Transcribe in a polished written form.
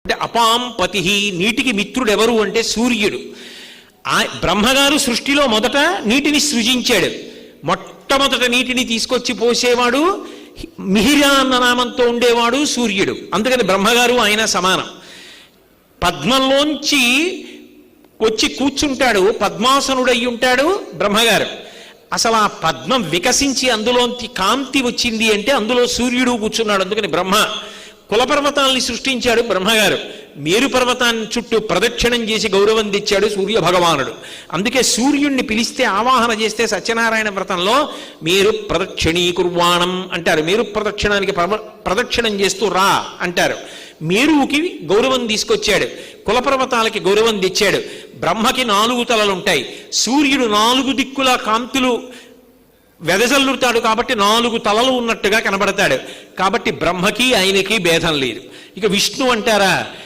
అంటే అపాం పతి, నీటికి మిత్రుడు ఎవరు అంటే సూర్యుడు. బ్రహ్మగారు సృష్టిలో మొదట నీటిని సృజించాడు. మొట్టమొదట నీటిని తీసుకొచ్చి పోసేవాడు మిహిరా అన్న నామంతో ఉండేవాడు సూర్యుడు. అందుకని బ్రహ్మగారు ఆయన సమానం. పద్మంలోంచి వచ్చి కూర్చుంటాడు, పద్మాసనుడయి ఉంటాడు బ్రహ్మగారు. అసలు ఆ పద్మం వికసించి అందులోంచి కాంతి వచ్చింది అంటే అందులో సూర్యుడు కూర్చున్నాడు. అందుకని బ్రహ్మ కులపర్వతాల్ని సృష్టించాడు బ్రహ్మగారు. మేరు పర్వతాన్ని చుట్టూ ప్రదక్షిణం చేసి గౌరవం తెచ్చాడు సూర్య భగవానుడు. అందుకే సూర్యుణ్ణి పిలిస్తే ఆవాహన చేస్తే సత్యనారాయణ వ్రతంలో మేరు ప్రదక్షిణీకుర్వాణం అంటారు. మేరు ప్రదక్షిణానికి ప్రదక్షిణం చేస్తూ రా అంటారు. మేరువుకి గౌరవం తీసుకొచ్చాడు, కులపర్వతాలకి గౌరవం తెచ్చాడు. బ్రహ్మకి 4 తలలుంటాయి. సూర్యుడు 4 దిక్కుల కాంతులు వెదజల్లుతాడు కాబట్టి 4 తలలు ఉన్నట్టుగా కనబడతాడు. కాబట్టి బ్రహ్మకి ఆయనకి భేదం లేదు. ఇక విష్ణు అంటారా,